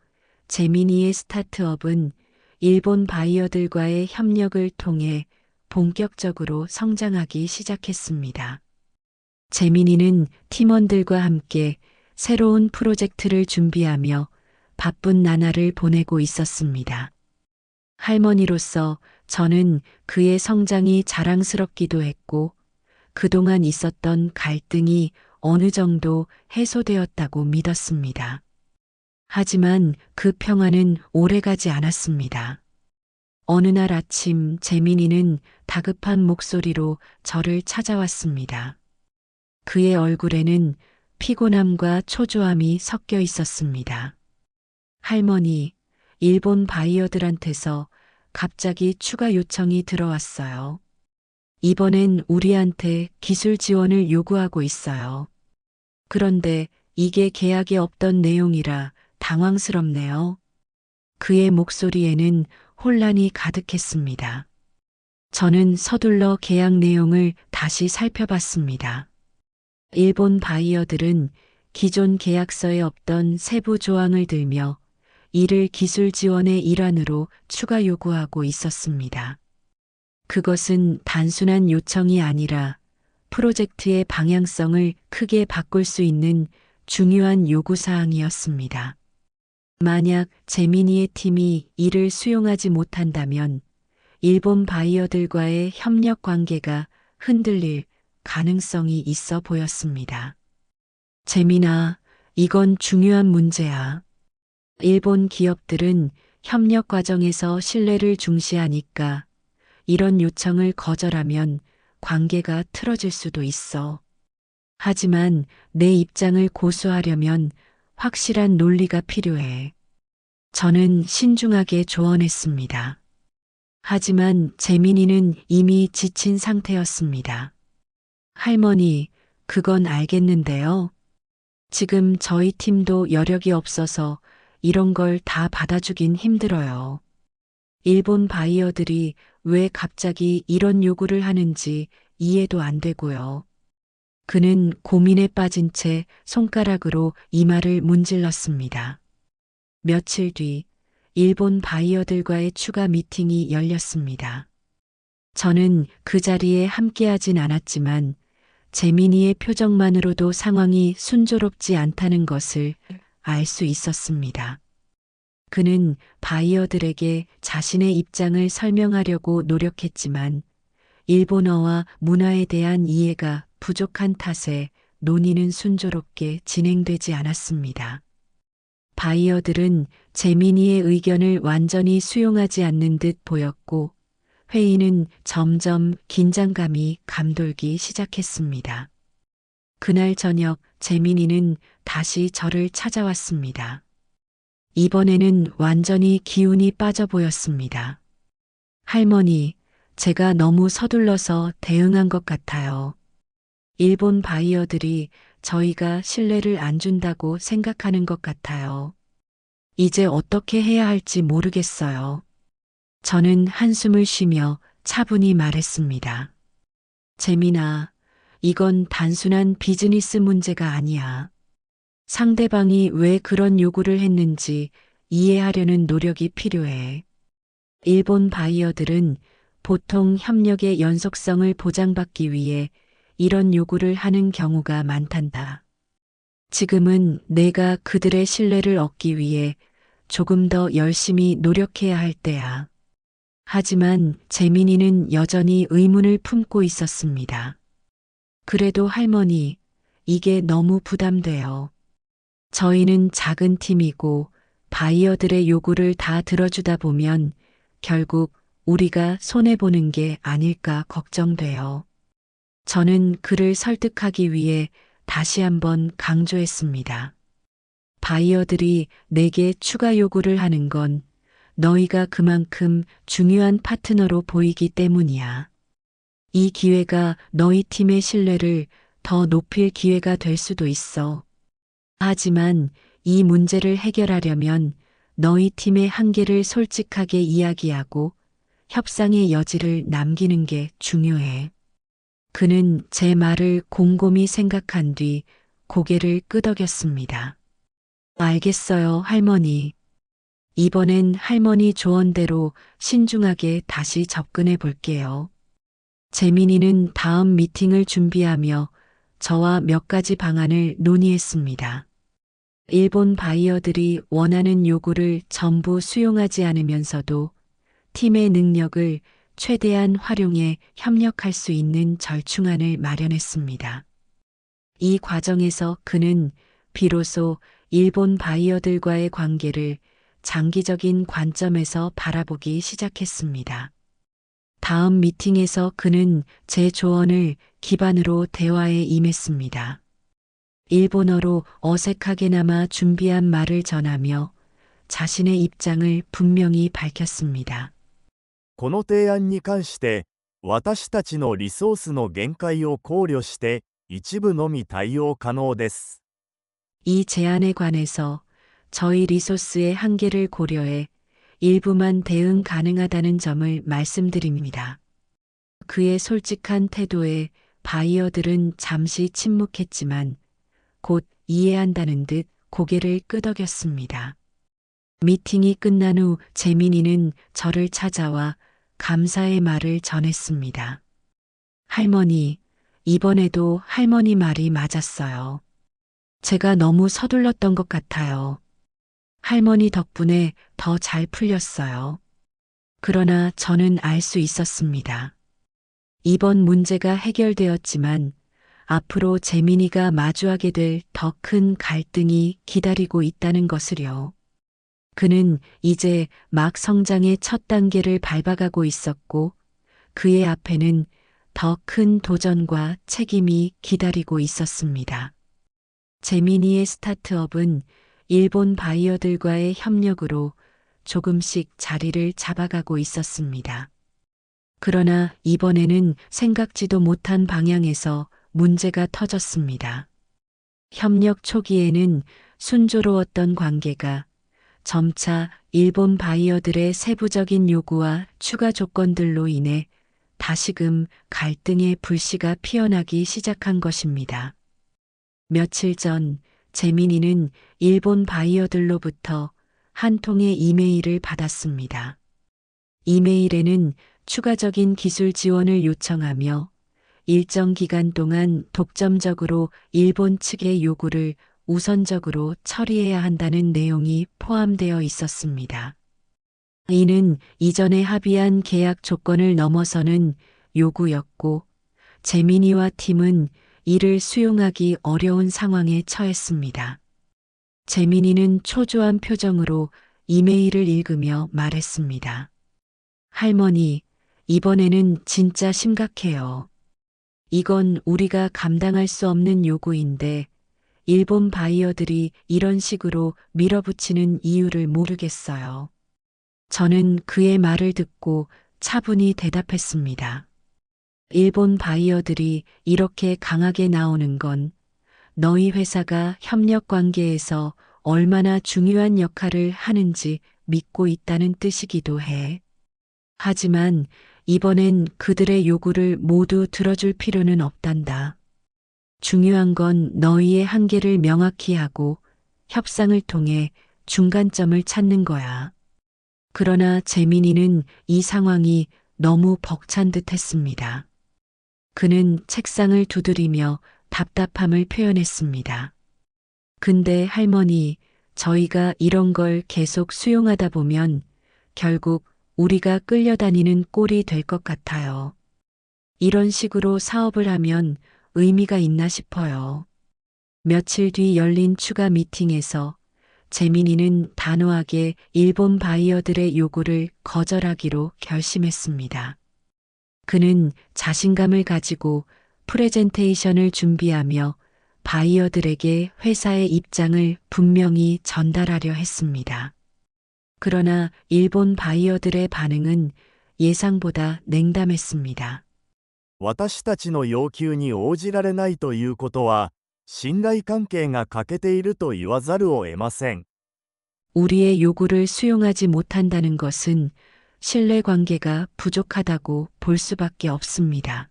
재민이의 스타트업은 일본 바이어들과의 협력을 통해 본격적으로 성장하기 시작했습니다. 재민이는 팀원들과 함께 새로운 프로젝트를 준비하며 바쁜 나날을 보내고 있었습니다. 할머니로서 저는 그의 성장이 자랑스럽기도 했고 그동안 있었던 갈등이 어느 정도 해소되었다고 믿었습니다. 하지만 그 평화는 오래가지 않았습니다. 어느 날 아침 재민이는 다급한 목소리로 저를 찾아왔습니다. 그의 얼굴에는 피곤함과 초조함이 섞여 있었습니다. 할머니, 일본 바이어들한테서 갑자기 추가 요청이 들어왔어요. 이번엔 우리한테 기술 지원을 요구하고 있어요. 그런데 이게 계약에 없던 내용이라 당황스럽네요. 그의 목소리에는 혼란이 가득했습니다. 저는 서둘러 계약 내용을 다시 살펴봤습니다. 일본 바이어들은 기존 계약서에 없던 세부 조항을 들며 이를 기술 지원의 일환으로 추가 요구하고 있었습니다. 그것은 단순한 요청이 아니라 프로젝트의 방향성을 크게 바꿀 수 있는 중요한 요구사항이었습니다. 만약 재민이의 팀이 이를 수용하지 못한다면 일본 바이어들과의 협력 관계가 흔들릴 가능성이 있어 보였습니다. 재민아, 이건 중요한 문제야. 일본 기업들은 협력 과정에서 신뢰를 중시하니까 이런 요청을 거절하면 관계가 틀어질 수도 있어. 하지만 내 입장을 고수하려면 확실한 논리가 필요해. 저는 신중하게 조언했습니다. 하지만 재민이는 이미 지친 상태였습니다. 할머니, 그건 알겠는데요. 지금 저희 팀도 여력이 없어서 이런 걸 다 받아주긴 힘들어요. 일본 바이어들이 왜 갑자기 이런 요구를 하는지 이해도 안 되고요. 그는 고민에 빠진 채 손가락으로 이마를 문질렀습니다. 며칠 뒤 일본 바이어들과의 추가 미팅이 열렸습니다. 저는 그 자리에 함께하진 않았지만 재민이의 표정만으로도 상황이 순조롭지 않다는 것을 알 수 있었습니다. 그는 바이어들에게 자신의 입장을 설명하려고 노력했지만 일본어와 문화에 대한 이해가 부족한 탓에 논의는 순조롭게 진행되지 않았습니다. 바이어들은 재민이의 의견을 완전히 수용하지 않는 듯 보였고 회의는 점점 긴장감이 감돌기 시작했습니다. 그날 저녁 재민이는 다시 저를 찾아왔습니다. 이번에는 완전히 기운이 빠져 보였습니다. 할머니, 제가 너무 서둘러서 대응한 것 같아요. 일본 바이어들이 저희가 신뢰를 안 준다고 생각하는 것 같아요. 이제 어떻게 해야 할지 모르겠어요. 저는 한숨을 쉬며 차분히 말했습니다. 재민아, 이건 단순한 비즈니스 문제가 아니야. 상대방이 왜 그런 요구를 했는지 이해하려는 노력이 필요해. 일본 바이어들은 보통 협력의 연속성을 보장받기 위해 이런 요구를 하는 경우가 많단다. 지금은 내가 그들의 신뢰를 얻기 위해 조금 더 열심히 노력해야 할 때야. 하지만 재민이는 여전히 의문을 품고 있었습니다. 그래도 할머니, 이게 너무 부담돼요. 저희는 작은 팀이고 바이어들의 요구를 다 들어주다 보면 결국 우리가 손해보는 게 아닐까 걱정돼요. 저는 그를 설득하기 위해 다시 한번 강조했습니다. 바이어들이 내게 추가 요구를 하는 건 너희가 그만큼 중요한 파트너로 보이기 때문이야. 이 기회가 너희 팀의 신뢰를 더 높일 기회가 될 수도 있어. 하지만 이 문제를 해결하려면 너희 팀의 한계를 솔직하게 이야기하고 협상의 여지를 남기는 게 중요해. 그는 제 말을 곰곰이 생각한 뒤 고개를 끄덕였습니다. 알겠어요, 할머니. 이번엔 할머니 조언대로 신중하게 다시 접근해 볼게요. 재민이는 다음 미팅을 준비하며 저와 몇 가지 방안을 논의했습니다. 일본 바이어들이 원하는 요구를 전부 수용하지 않으면서도 팀의 능력을 최대한 활용해 협력할 수 있는 절충안을 마련했습니다. 이 과정에서 그는 비로소 일본 바이어들과의 관계를 장기적인 관점에서 바라보기 시작했습니다. 다음 미팅에서 그는 제 조언을 기반으로 대화에 임했습니다. 일본어로 어색하게나마 준비한 말을 전하며 자신의 입장을 분명히 밝혔습니다.
この提案に関して私たちのリソースの限界を考慮して一部のみ対応可能です。
이 제안에 관해서 저희 리소스의 한계를 고려해 일부만 대응 가능하다는 점을 말씀드립니다. 그의 솔직한 태도에 바이어들은 잠시 침묵했지만 곧 이해한다는 듯 고개를 끄덕였습니다. 미팅이 끝난 후 재민이는 저를 찾아와 감사의 말을 전했습니다. 할머니, 이번에도 할머니 말이 맞았어요. 제가 너무 서둘렀던 것 같아요. 할머니 덕분에 더 잘 풀렸어요. 그러나 저는 알 수 있었습니다. 이번 문제가 해결되었지만 앞으로 재민이가 마주하게 될 더 큰 갈등이 기다리고 있다는 것을요. 그는 이제 막 성장의 첫 단계를 밟아가고 있었고 그의 앞에는 더 큰 도전과 책임이 기다리고 있었습니다. 재민이의 스타트업은 일본 바이어들과의 협력으로 조금씩 자리를 잡아가고 있었습니다. 그러나 이번에는 생각지도 못한 방향에서 문제가 터졌습니다. 협력 초기에는 순조로웠던 관계가 점차 일본 바이어들의 세부적인 요구와 추가 조건들로 인해 다시금 갈등의 불씨가 피어나기 시작한 것입니다. 며칠 전 재민이는 일본 바이어들로부터 한 통의 이메일을 받았습니다. 이메일에는 추가적인 기술 지원을 요청하며 일정 기간 동안 독점적으로 일본 측의 요구를 우선적으로 처리해야 한다는 내용이 포함되어 있었습니다. 이는 이전에 합의한 계약 조건을 넘어서는 요구였고, 재민이와 팀은 이를 수용하기 어려운 상황에 처했습니다. 재민이는 초조한 표정으로 이메일을 읽으며 말했습니다. 할머니, 이번에는 진짜 심각해요. 이건 우리가 감당할 수 없는 요구인데, 일본 바이어들이 이런 식으로 밀어붙이는 이유를 모르겠어요. 저는 그의 말을 듣고 차분히 대답했습니다. 일본 바이어들이 이렇게 강하게 나오는 건 너희 회사가 협력 관계에서 얼마나 중요한 역할을 하는지 믿고 있다는 뜻이기도 해. 하지만 이번엔 그들의 요구를 모두 들어줄 필요는 없단다. 중요한 건 너희의 한계를 명확히 하고 협상을 통해 중간점을 찾는 거야. 그러나 재민이는 이 상황이 너무 벅찬 듯 했습니다. 그는 책상을 두드리며 답답함을 표현했습니다. 근데 할머니, 저희가 이런 걸 계속 수용하다 보면 결국 우리가 끌려다니는 꼴이 될 것 같아요. 이런 식으로 사업을 하면 의미가 있나 싶어요. 며칠 뒤 열린 추가 미팅에서 재민이는 단호하게 일본 바이어들의 요구를 거절하기로 결심했습니다. 그는 자신감을 가지고 프레젠테이션을 준비하며 바이어들에게 회사의 입장을 분명히 전달하려 했습니다. 그러나 일본 바이어들의 반응은 예상보다 냉담했습니다.
私たちの要求に応じられないということは、信頼関係が欠けていると言わざるを得ません。
우리의 요구를 수용하지 못한다는 것은 신뢰관계가 부족하다고 볼 수밖에 없습니다.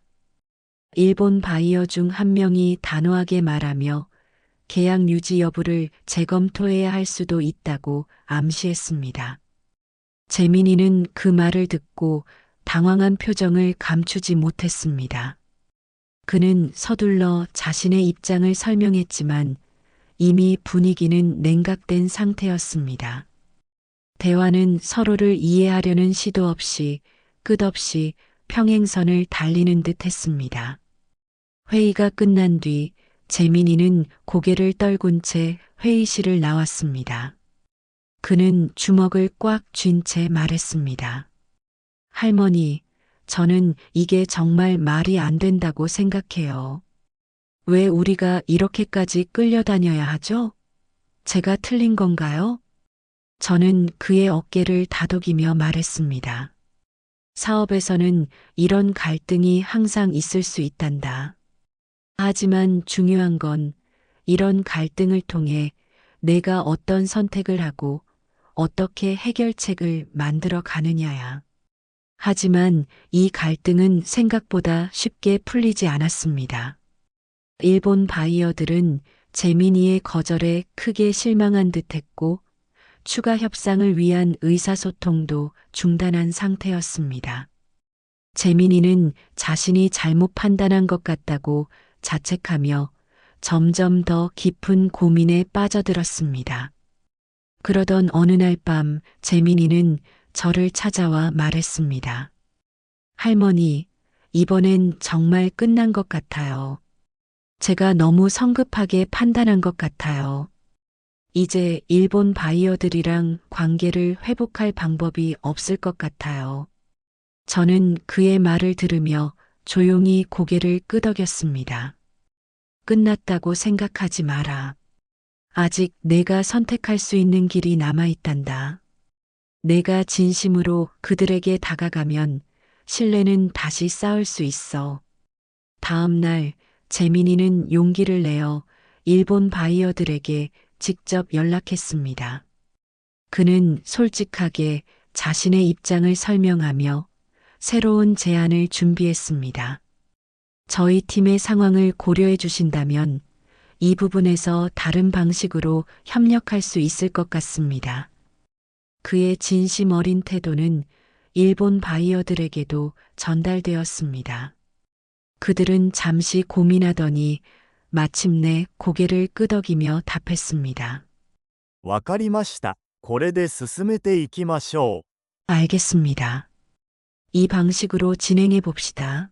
일본 바이어 중 한 명이 단호하게 말하며 계약 유지 여부를 재검토해야 할 수도 있다고 암시했습니다. 재민이는 그 말을 듣고 당황한 표정을 감추지 못했습니다. 그는 서둘러 자신의 입장을 설명했지만 이미 분위기는 냉각된 상태였습니다. 대화는 서로를 이해하려는 시도 없이 끝없이 평행선을 달리는 듯 했습니다. 회의가 끝난 뒤 재민이는 고개를 떨군 채 회의실을 나왔습니다. 그는 주먹을 꽉 쥔 채 말했습니다. 할머니, 저는 이게 정말 말이 안 된다고 생각해요. 왜 우리가 이렇게까지 끌려다녀야 하죠? 제가 틀린 건가요? 저는 그의 어깨를 다독이며 말했습니다. 사업에서는 이런 갈등이 항상 있을 수 있단다. 하지만 중요한 건 이런 갈등을 통해 내가 어떤 선택을 하고 어떻게 해결책을 만들어 가느냐야. 하지만 이 갈등은 생각보다 쉽게 풀리지 않았습니다. 일본 바이어들은 재민이의 거절에 크게 실망한 듯했고 추가 협상을 위한 의사소통도 중단한 상태였습니다. 재민이는 자신이 잘못 판단한 것 같다고 자책하며 점점 더 깊은 고민에 빠져들었습니다. 그러던 어느 날 밤 재민이는 저를 찾아와 말했습니다. 할머니, 이번엔 정말 끝난 것 같아요. 제가 너무 성급하게 판단한 것 같아요. 이제 일본 바이어들이랑 관계를 회복할 방법이 없을 것 같아요. 저는 그의 말을 들으며 조용히 고개를 끄덕였습니다. 끝났다고 생각하지 마라. 아직 내가 선택할 수 있는 길이 남아있단다. 내가 진심으로 그들에게 다가가면 신뢰는 다시 쌓을 수 있어. 다음 날 재민이는 용기를 내어 일본 바이어들에게 직접 연락했습니다. 그는 솔직하게 자신의 입장을 설명하며 새로운 제안을 준비했습니다. 저희 팀의 상황을 고려해 주신다면 이 부분에서 다른 방식으로 협력할 수 있을 것 같습니다. 그의 진심 어린 태도는 일본 바이어들에게도 전달되었습니다. 그들은 잠시 고민하더니 마침내 고개를 끄덕이며 답했습니다.
わかりました。これで進めていきましょう。
알겠습니다. 이 방식으로 진행해 봅시다.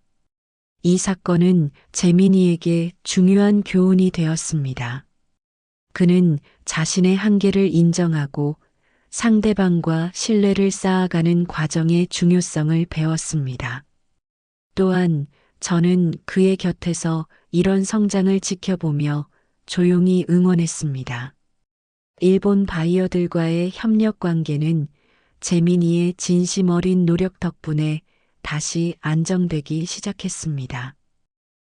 이 사건은 재민이에게 중요한 교훈이 되었습니다. 그는 자신의 한계를 인정하고 상대방과 신뢰를 쌓아가는 과정의 중요성을 배웠습니다. 또한 저는 그의 곁에서 이런 성장을 지켜보며 조용히 응원했습니다. 일본 바이어들과의 협력 관계는 재민이의 진심 어린 노력 덕분에 다시 안정되기 시작했습니다.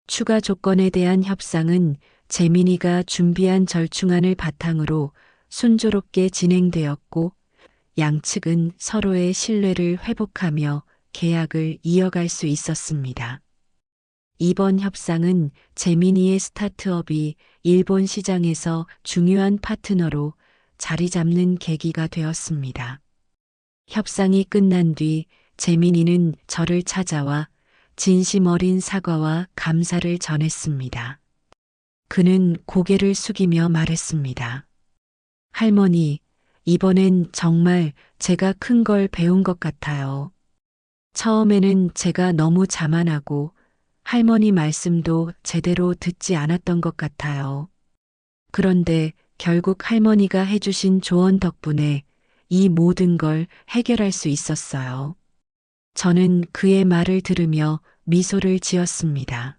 추가 조건에 대한 협상은 재민이가 준비한 절충안을 바탕으로 순조롭게 진행되었고, 양측은 서로의 신뢰를 회복하며 계약을 이어갈 수 있었습니다. 이번 협상은 재민이의 스타트업이 일본 시장에서 중요한 파트너로 자리 잡는 계기가 되었습니다. 협상이 끝난 뒤 재민이는 저를 찾아와 진심 어린 사과와 감사를 전했습니다. 그는 고개를 숙이며 말했습니다. 할머니, 이번엔 정말 제가 큰 걸 배운 것 같아요. 처음에는 제가 너무 자만하고 할머니 말씀도 제대로 듣지 않았던 것 같아요. 그런데 결국 할머니가 해주신 조언 덕분에 이 모든 걸 해결할 수 있었어요. 저는 그의 말을 들으며 미소를 지었습니다.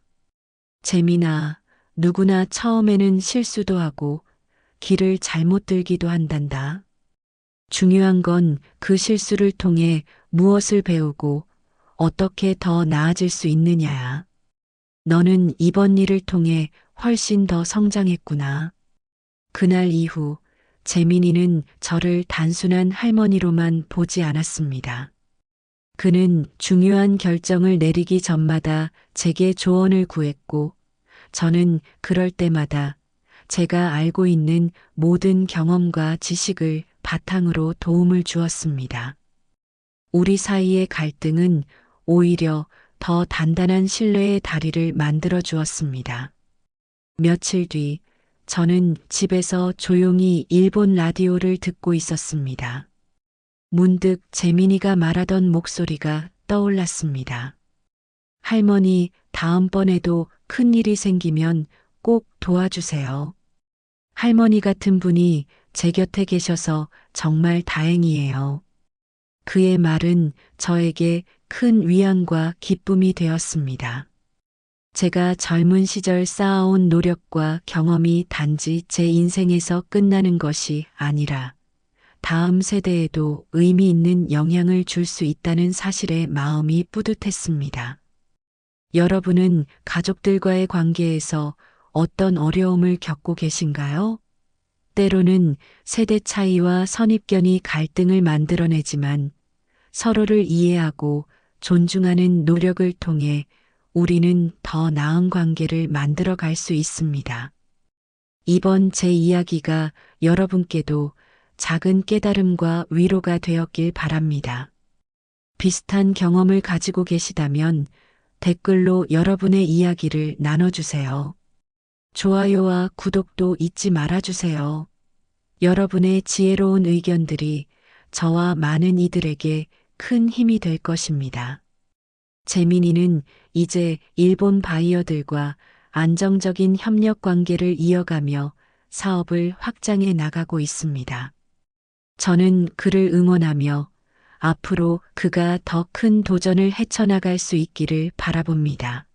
재민아, 누구나 처음에는 실수도 하고 길을 잘못 들기도 한단다. 중요한 건 그 실수를 통해 무엇을 배우고 어떻게 더 나아질 수 있느냐야. 너는 이번 일을 통해 훨씬 더 성장했구나. 그날 이후 재민이는 저를 단순한 할머니로만 보지 않았습니다. 그는 중요한 결정을 내리기 전마다 제게 조언을 구했고, 저는 그럴 때마다 제가 알고 있는 모든 경험과 지식을 바탕으로 도움을 주었습니다. 우리 사이의 갈등은 오히려 더 단단한 신뢰의 다리를 만들어 주었습니다. 며칠 뒤 저는 집에서 조용히 일본 라디오를 듣고 있었습니다. 문득 재민이가 말하던 목소리가 떠올랐습니다. 할머니, 다음번에도 큰 일이 생기면 꼭 도와주세요. 할머니 같은 분이 제 곁에 계셔서 정말 다행이에요. 그의 말은 저에게 큰 위안과 기쁨이 되었습니다. 제가 젊은 시절 쌓아온 노력과 경험이 단지 제 인생에서 끝나는 것이 아니라 다음 세대에도 의미 있는 영향을 줄 수 있다는 사실에 마음이 뿌듯했습니다. 여러분은 가족들과의 관계에서 어떤 어려움을 겪고 계신가요? 때로는 세대 차이와 선입견이 갈등을 만들어내지만 서로를 이해하고 존중하는 노력을 통해 우리는 더 나은 관계를 만들어 갈 수 있습니다. 이번 제 이야기가 여러분께도 작은 깨달음과 위로가 되었길 바랍니다. 비슷한 경험을 가지고 계시다면 댓글로 여러분의 이야기를 나눠주세요. 좋아요와 구독도 잊지 말아주세요. 여러분의 지혜로운 의견들이 저와 많은 이들에게 큰 힘이 될 것입니다. 재민이는 이제 일본 바이어들과 안정적인 협력 관계를 이어가며 사업을 확장해 나가고 있습니다. 저는 그를 응원하며 앞으로 그가 더 큰 도전을 헤쳐나갈 수 있기를 바라봅니다.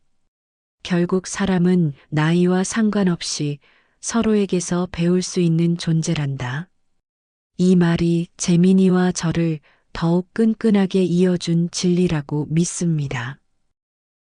결국 사람은 나이와 상관없이 서로에게서 배울 수 있는 존재란다. 이 말이 재민이와 저를 더욱 끈끈하게 이어준 진리라고 믿습니다.